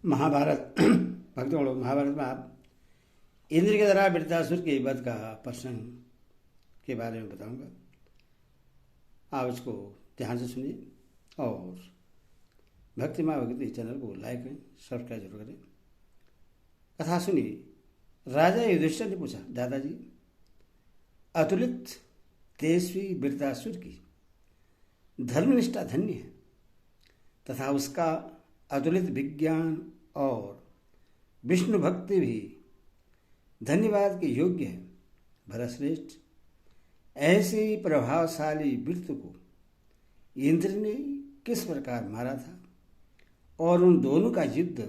महाभारत भक्तों, महाभारत में आप इंद्र के द्वारा वृत्रासुर के वध का प्रसंग के बारे में बताऊंगा। आप इसको ध्यान से सुनिए और भक्ति माँ भक्ति चैनल को लाइक करें, सब्सक्राइब जरूर करें। कथा सुनिए। राजा युधिष्ठिर ने पूछा, दादाजी, अतुलित तेजस्वी वृत्रासुर की धर्मनिष्ठा धन्य है तथा उसका अतुलित विज्ञान और विष्णु भक्ति भी धन्यवाद के योग्य है। भरतश्रेष्ठ, ऐसे प्रभावशाली वृत्त को इंद्र ने किस प्रकार मारा था और उन दोनों का युद्ध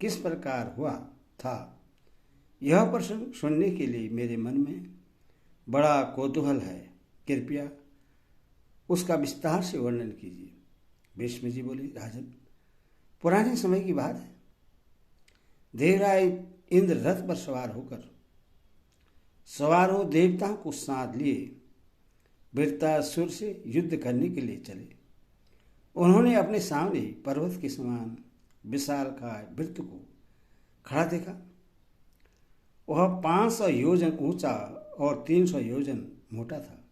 किस प्रकार हुआ था, यह प्रश्न सुनने के लिए मेरे मन में बड़ा कौतूहल है। कृपया उसका विस्तार से वर्णन कीजिए। भीष्म जी बोले, राजन, पुराने समय की बात है। देवराय इंद्र रथ पर सवार हो देवताओं को साथ लिए वृत्रासुर से युद्ध करने के लिए चले। उन्होंने अपने सामने पर्वत के समान विशालकाय वृत्त को खड़ा देखा। वह 500 योजन ऊंचा और 300 योजन मोटा था।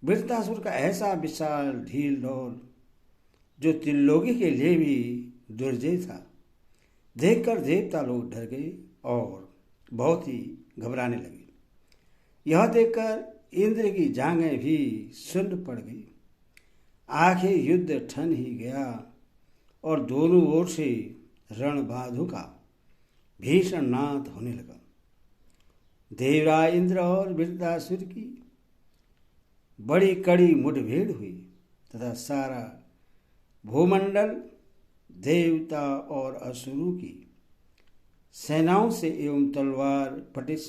वृत्रासुर का ऐसा विशाल ढील ढोल जो त्रिलोकी के लिए भी दुर्जय था, देखकर देवता लोग डर गए और बहुत ही घबराने लगे। यह देखकर इंद्र की जांघें भी सुन्न पड़ गई। आखिर युद्ध ठन ही गया और दोनों ओर से रणबाधों का भीषण नाद होने लगा। देवराज इंद्र और वृत्रासुर की बड़ी कड़ी मुठभेड़ हुई तथा सारा भूमंडल देवता और असुरों की सेनाओं से एवं तलवार, पटिश,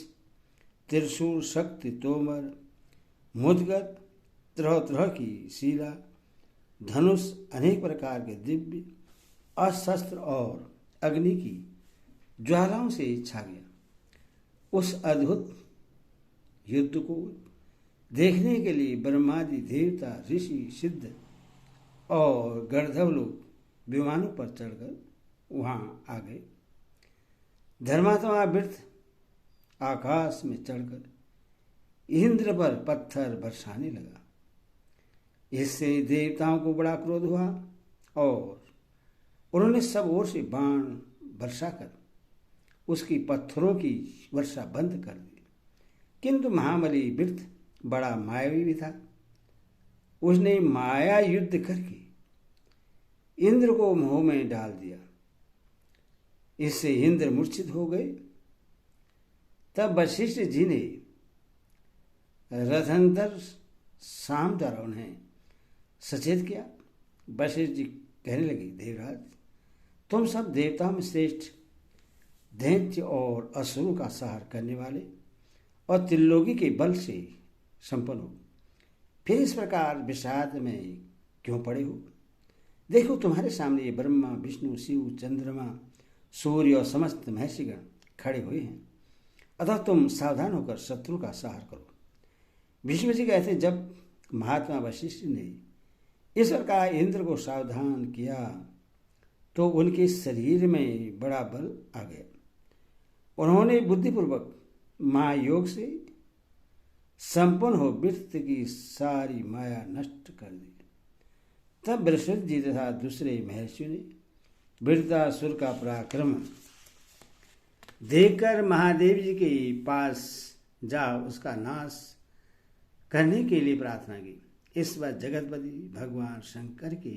त्रिशूल, शक्ति, तोमर, मुद्गर, तरह तरह की शिला, धनुष, अनेक प्रकार के दिव्य अस्त्र और अग्नि की ज्वालाओं से छा गया। उस अद्भुत युद्ध को देखने के लिए ब्रह्मादि देवता, ऋषि, सिद्ध और गंधर्व लोग विमानों पर चढ़कर वहां आ गए। धर्मात्मा वृत्त आकाश में चढ़कर इंद्र पर पत्थर बरसाने लगा। इससे देवताओं को बड़ा क्रोध हुआ और उन्होंने सब ओर से बाण बरसाकर उसकी पत्थरों की वर्षा बंद कर दी। किंतु महाबली वृत्त बड़ा मायावी भी था। उसने माया युद्ध करके इंद्र को मोह में डाल दिया। इससे इंद्र मूर्छित हो गए। तब वशिष्ठ जी ने रथंतर शाम द्वारा उन्हें सचेत किया। वशिष्ठ जी कहने लगे, देवराज, तुम सब देवताओं में श्रेष्ठ, दैत्य और असुरों का संहार करने वाले और त्रिलोकी के बल से संपन्न हो, फिर इस प्रकार विषाद में क्यों पड़े हो? देखो, तुम्हारे सामने ये ब्रह्मा, विष्णु, शिव, चंद्रमा, सूर्य और समस्त महर्षिगण खड़े हुए हैं। अतः तुम सावधान होकर शत्रु का संहार करो। भीष्म जी कहते, जब महात्मा वशिष्ठ ने इस प्रकार इंद्र को सावधान किया तो उनके शरीर में बड़ा बल आ गया। उन्होंने बुद्धिपूर्वक महायोग से संपन्न हो वृत्त की सारी माया नष्ट कर दी। तब बृहस्पति जी तथा दूसरे महर्षियों ने वृत्रासुर का पराक्रम देखकर महादेव जी के पास जा उसका नाश करने के लिए प्रार्थना की। इस बार जगतपति भगवान शंकर के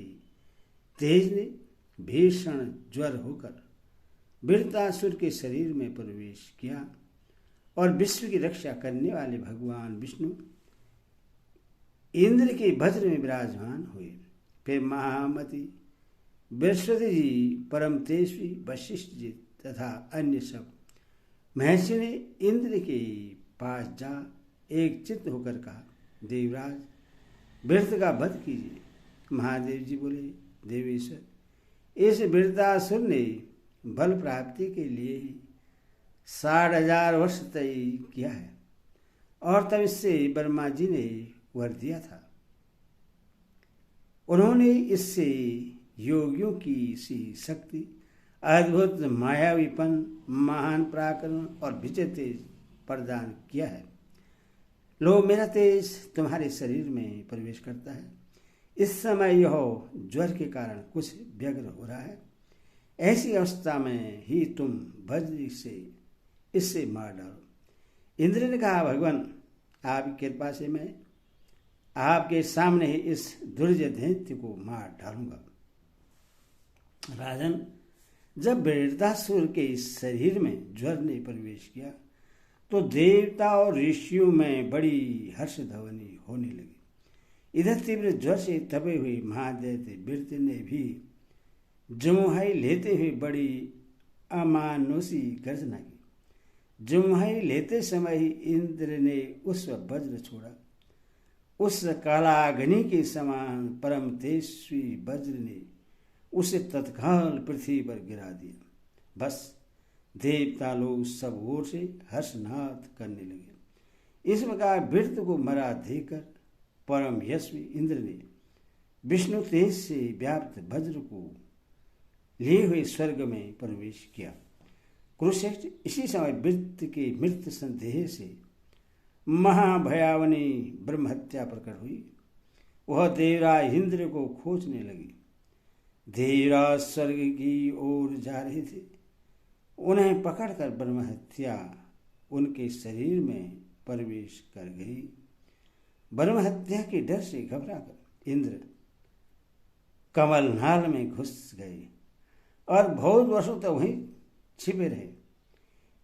तेज ने भीषण ज्वर होकर वृत्रासुर के शरीर में प्रवेश किया और विश्व की रक्षा करने वाले भगवान विष्णु इंद्र के वज्र में विराजमान हुए। फिर महामति बृहस्पति जी, परम तेजस्वी वशिष्ठ जी तथा अन्य सब महर्षि ने इंद्र के पास जा एक चित्त होकर कहा, देवराज, वृत्र का वध कीजिए। महादेव जी बोले, देवेश्वर, इस वृत्रासुर ने बल प्राप्ति के लिए 60,000 वर्ष तय किया है और तब इससे ब्रह्मा जी ने वर दिया था। उन्होंने इससे योगियों की सी शक्ति, अद्भुत मायावीपन, महान पराक्रम और विजय तेज प्रदान किया है। लो, मेरा तेज तुम्हारे शरीर में प्रवेश करता है। इस समय यह ज्वर के कारण कुछ व्यग्र हो रहा है। ऐसी अवस्था में ही तुम वज्र से इससे मार डालो। इंद्र ने कहा, भगवान, आपकी कृपा से मैं आपके सामने ही इस दुर्जय दैत्य को मार डालूंगा। राजन, जब वृद्धासुर के शरीर में ज्वर ने प्रवेश किया तो देवता और ऋषियों में बड़ी हर्षध्वनि होने लगी। इधर तीव्र ज्वर से तपे हुए महादैत्य वृत्ति ने भी जमुहाई लेते हुए बड़ी अमानुषी गर्जना की। जमुहाई लेते समय ही इंद्र ने उस वज्र छोड़ा। उस कालाग्नि के समान परम तेजस्वी वज्र ने उसे तत्काल पृथ्वी पर गिरा दिया। बस देवता लोग सब ओर से हर्षनाद करने लगे। इस प्रकार वृत्त को मरा देकर परम यशस्वी इंद्र ने विष्णु तेज से व्याप्त वज्र को लिए हुए स्वर्ग में प्रवेश किया। कुरुश्रेष्ठ, इसी समय वृत्त के मृत संदेह से महाभयावनी ब्रह्महत्या प्रकट हुई। वह देवराज इंद्र को खोजने लगी। देवराज स्वर्ग की ओर जा रहे थे। उन्हें पकड़कर ब्रह्महत्या उनके शरीर में प्रवेश कर गई। ब्रह्महत्या के डर से घबराकर इंद्र कमलनाल में घुस गए और बहुत वर्षों तक वहीं छिपे रहे।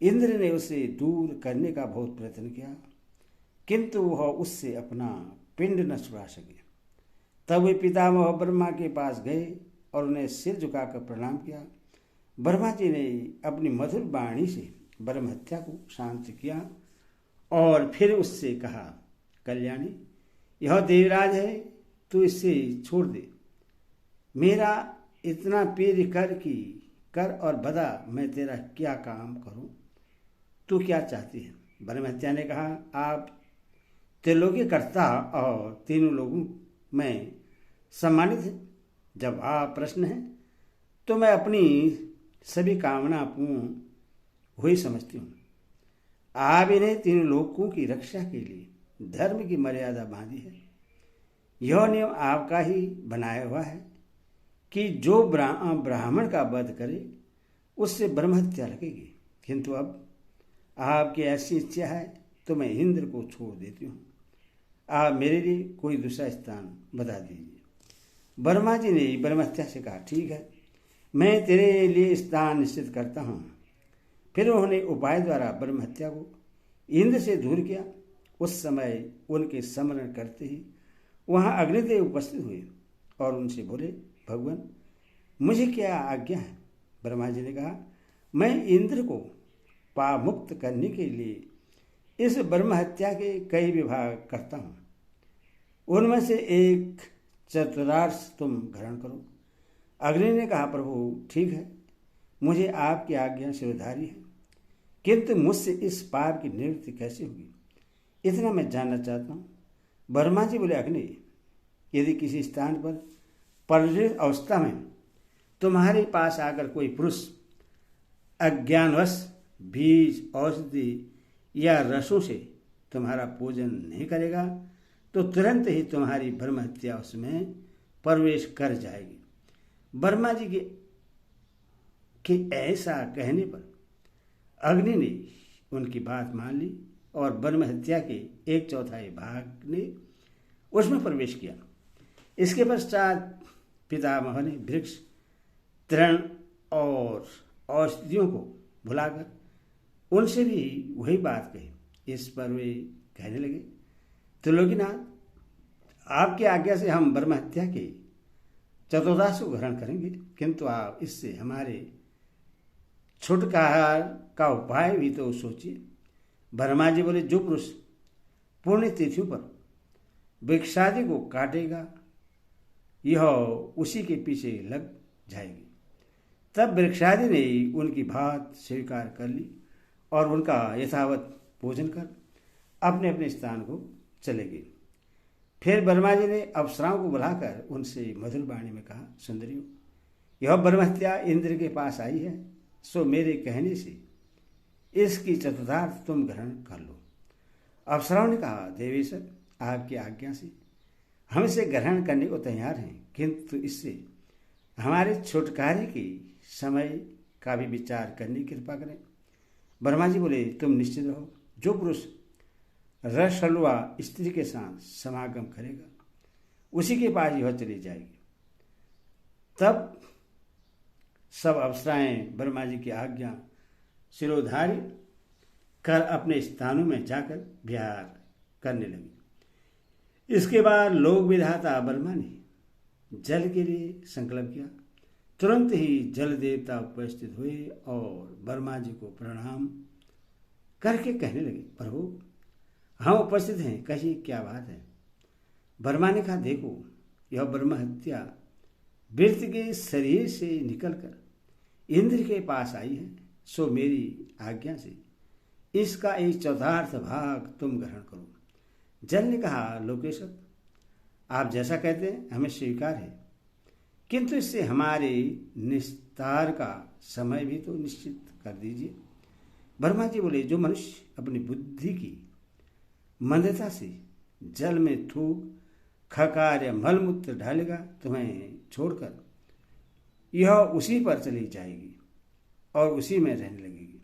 इंद्र ने उसे दूर करने का बहुत प्रयत्न किया, किंतु वह उससे अपना पिंड न छुड़ा सके। तब वे पितामह ब्रह्मा के पास गए और उन्हें सिर झुकाकर प्रणाम किया। ब्रह्मा जी ने अपनी मधुर वाणी से ब्रह्महत्या को शांत किया और फिर उससे कहा, कल्याणी, यह देवराज है, तू इसे छोड़ दे। मेरा इतना पीर कर और बता, मैं तेरा क्या काम करूं? तू क्या चाहती है? ब्रह्महत्या ने कहा, आप त्रिलोकी कर्ता और तीनों लोगों में सम्मानित हैं। जब आप प्रश्न है तो मैं अपनी सभी कामना पूर्ण हुई समझती हूँ। आप इन्हें तीनों लोगों की रक्षा के लिए धर्म की मर्यादा बांधी है। यह नियम आपका ही बनाया हुआ है कि जो ब्राह्मण का वध करे उससे ब्रह्महत्या लगेगी। किंतु अब आपकी ऐसी इच्छा है तो मैं इंद्र को छोड़ देती हूँ। आप मेरे लिए कोई दूसरा स्थान बता दीजिए। ब्रह्मा जी ने ब्रह्महत्या से कहा, ठीक है, मैं तेरे लिए स्थान निश्चित करता हूँ। फिर उन्होंने उपाय द्वारा ब्रह्महत्या को इंद्र से दूर किया। उस समय उनके स्मरण करते ही वहाँ अग्निदेव उपस्थित हुए और उनसे बोले, भगवान, मुझे क्या आज्ञा है? ब्रह्मा जी ने कहा, मैं इंद्र को पाप मुक्त करने के लिए इस ब्रह्महत्या के कई विभाग करता हूँ। उनमें से एक चतुरार्थ तुम ग्रहण करो। अग्नि ने कहा, प्रभु ठीक है, मुझे आपकी आज्ञा शिरोधारी है, किंतु मुझसे इस पाप की निवृत्ति कैसे होगी, इतना मैं जानना चाहता हूँ। ब्रह्मा जी बोले, अग्नि, यदि किसी स्थान पर परिणत अवस्था में तुम्हारे पास आकर कोई पुरुष अज्ञानवश बीज, औषधि या रसों से तुम्हारा पूजन नहीं करेगा तो तुरंत ही तुम्हारी ब्रह्महत्या उसमें प्रवेश कर जाएगी। ब्रह्मा जी के ऐसा कहने पर अग्नि ने उनकी बात मान ली और ब्रह्महत्या के 1/4 भाग ने उसमें प्रवेश किया। इसके पश्चात पितामह ने वृक्ष, तृण और औषधियों को भुलाकर उनसे भी वही बात कही। इस पर वे कहने लगे, त्रिलोकीनाथ, आपकी आज्ञा से हम ब्रह्महत्या के चतुर्दाश को ग्रहण करेंगे, किंतु आप इससे हमारे छुटकारा का उपाय भी तो सोचिए। ब्रह्मा जी बोले, जो पुरुष पुण्य तिथियों पर वृक्षादि को काटेगा यह उसी के पीछे लग जाएगी। तब वृक्षादि ने उनकी बात स्वीकार कर ली और उनका यथावत पूजन कर अपने अपने स्थान को चले गए। फिर ब्रह्मा जी ने अप्सराओं को बुलाकर उनसे मधुर वाणी में कहा, सुंदरियों, यह ब्रह्महत्या इंद्र के पास आई है, सो मेरे कहने से इसकी चतुर्थार्थ तुम ग्रहण कर लो। अप्सराओं ने कहा, देवेश्वर, आपकी आज्ञा से हम इसे ग्रहण करने को तैयार हैं, किंतु इससे हमारे छुटकारे के समय का भी विचार करने की कृपा करें। ब्रह्मा जी बोले, तुम निश्चित रहो, जो पुरुष रसलुआ स्त्री के साथ समागम करेगा उसी के पास यह चली जाएगी। तब सब अप्सराएं ब्रह्मा जी की आज्ञा शिरोधार्य कर अपने स्थानों में जाकर विहार करने लगी। इसके बाद लोक विधाता ब्रह्मा ने जल के लिए संकल्प किया। तुरंत ही जल देवता उपस्थित हुए और ब्रह्मा जी को प्रणाम करके कहने लगे, प्रभु, हम उपस्थित हैं, कहिए क्या बात है। ब्रह्मा ने कहा, देखो, यह ब्रह्म हत्या वृत्त के शरीर से निकलकर इंद्र के पास आई है, सो मेरी आज्ञा से इसका एक चौथार्थ भाग तुम ग्रहण करो। जल ने कहा, लोकेश्वर, आप जैसा कहते हैं हमें स्वीकार है, किंतु इससे हमारे निस्तार का समय भी तो निश्चित कर दीजिए। ब्रह्मा जी बोले, जो मनुष्य अपनी बुद्धि की मंदता से जल में थूक, खकार या मलमूत्र डालेगा, तुम्हें छोड़कर यह उसी पर चली जाएगी और उसी में रहने लगेगी।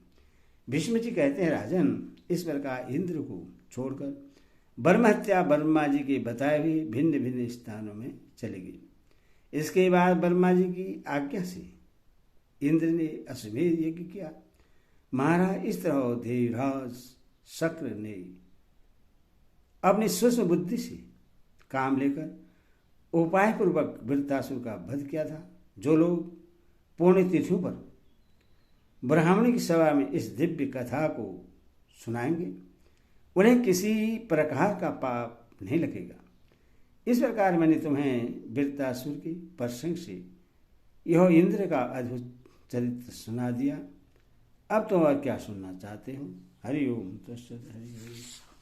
भीष्म जी कहते हैं, राजन, इस प्रकार इंद्र को छोड़कर ब्रह्महत्या ब्रह्मा जी के बताए हुए भिन्न भिन्न स्थानों में चलेगी। इसके बाद ब्रह्मा जी की आज्ञा से इंद्र ने अश्वमेध यज्ञ किया। महाराज, इस तरह देवराज शक्र ने अपनी सूक्ष्म बुद्धि से काम लेकर उपाय पूर्वक वृत्तासुर का वध किया था। जो लोग पुण्य तिथियों पर ब्राह्मण की सभा में इस दिव्य कथा को सुनाएंगे, उन्हें किसी प्रकार का पाप नहीं लगेगा। इस प्रकार मैंने तुम्हें वृत्तासुर के प्रसंग से यह इंद्र का अद्भुत चरित्र सुना दिया। अब तुम और क्या सुनना चाहते हो? हरि ओम तत्सत। हरि ओम।